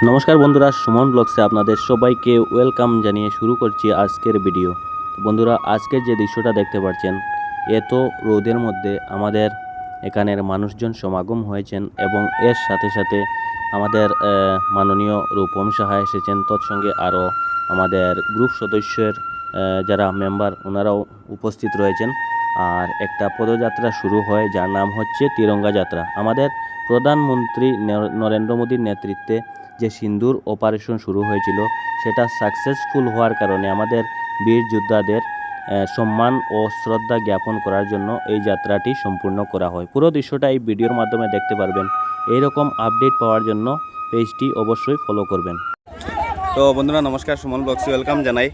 নমস্কার বন্ধুরা, সুমন ব্লগসে আপনাদের সবাইকে ওয়েলকাম জানিয়ে শুরু করছি আজকের ভিডিও। বন্ধুরা, আজকের যে দৃশ্যটা দেখতে পাচ্ছেন, এত রোদের মধ্যে আমাদের এখানের মানুষজন সমাগম হয়েছেন এবং এর সাথে সাথে আমাদের মাননীয় রূপম সাহা এসেছেন। তৎসঙ্গে আরও আমাদের গ্রুপ সদস্যের যারা মেম্বার ওনারাও উপস্থিত রয়েছেন। আর একটা পদযাত্রা শুরু হয় যার নাম হচ্ছে তিরঙ্গা যাত্রা। আমাদের প্রধানমন্ত্রী নরেন্দ্র মোদীর নেতৃত্বে যে সিন্দুর অপারেশন শুরু হয়েছিল, সেটা সাকসেসফুল হওয়ার কারণে আমাদের বীর যোদ্ধাদের সম্মান ও শ্রদ্ধা জ্ঞাপন করার জন্য এই যাত্রাটি সম্পূর্ণ করা হয়। পুরো দৃশ্যটা এই ভিডিওর মাধ্যমে দেখতে পারবেন। এই রকম আপডেট পাওয়ার জন্য পেজটি অবশ্যই ফলো করবেন। তো বন্ধুরা নমস্কার, সুমন ব্লগসে ওয়েলকাম জানাই।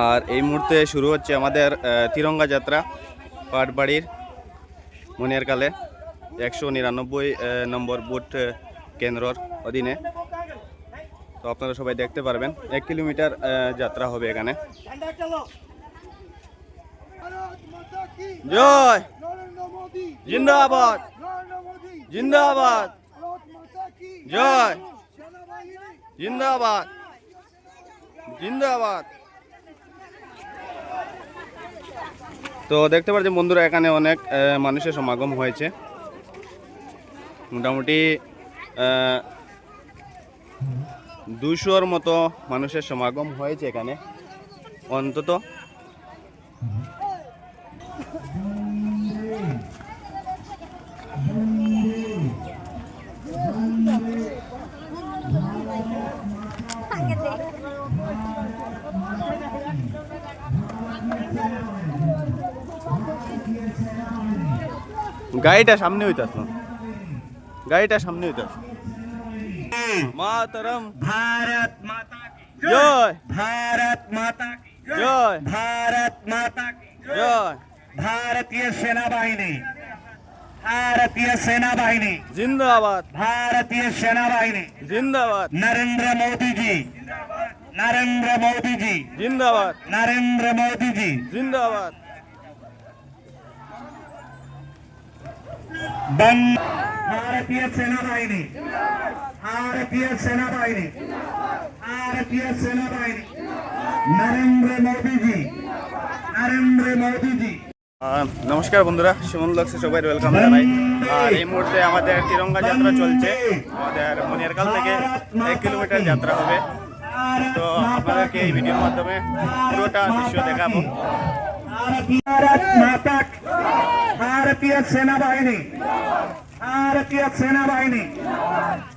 আর এই মুহূর্তে শুরু হচ্ছে আমাদের তিরঙ্গা যাত্রা পাটবাড়ির মনিয়ারকালে 199 নম্বর বুথ কেন্দ্রর অধীনে। তো আপনারা সবাই দেখতে পারবেন, 1 কিলোমিটার যাত্রা হবে এখানে। জয় জিন্দাবাদ, জিন্দাবাদ, জয় জিন্দাবাদ, জিন্দাবাদ। তো দেখতে পাচ্ছেন বন্ধুরা, এখানে অনেক মানুষের সমাগম হয়েছে। মোটামুটি 200-র মতো মানুষের সমাগম হয়েছে এখানে অন্তত। গাড়িটা সামনে হইতে আসলো, গাড়িটা সামনে হইতে আসলো। মাতরম, भारत माता की জয়, भारत माता की জয়, भारत माता की জয়। भारतीय सेना बाहिनी भारतीय सेना बाहिनी जिंदाबाद, भारतीय सेना बाहिनी जिंदाबाद, नरेंद्र मोदी जी नरेंद्र मोदी जी जिंदाबाद, नरेंद्र मोदी जी जिंदाबाद। बंद भारतीय सेना बाहिनी भारतीय सेना बाहिनी भारतीय सेना बाहिनी नरेंद्र मोदी जी नरेंद्र मोदी जी। নমস্কার বন্ধুরা, সুমন ব্লগসে সবাই ওয়েলকাম জানাই। আর এই মুহূর্তে আমাদের তিরঙ্গা যাত্রা চলছে। আমাদের মনিয়ারকাল থেকে 1 কিলোমিটার যাত্রা হবে। তো আপনাদেরকে এই ভিডিওর মাধ্যমে পুরোটা দৃশ্য দেখাবো। भारत माता की भारतीय सेना बाहिनी भारतीय सेना बाहिनी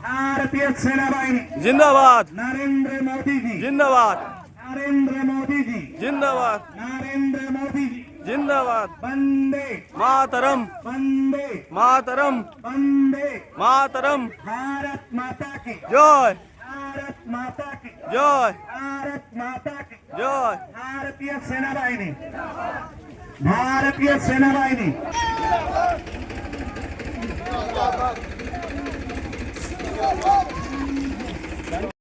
भारतीय सेना बाहिनी जिंदाबाद, नरेंद्र मोदी जी जिंदाबाद, नरेंद्र मोदी जी जिंदाबाद, नरेंद्र मोदी जी जिंदाबाद। वंदे मातरम, वंदे मातरम, वंदे मातरम। भारत माता की जय, भारत माता की जय, भारत माता की जय। भारतीय सेना बाहिनी भारतीय सेना बाहिनी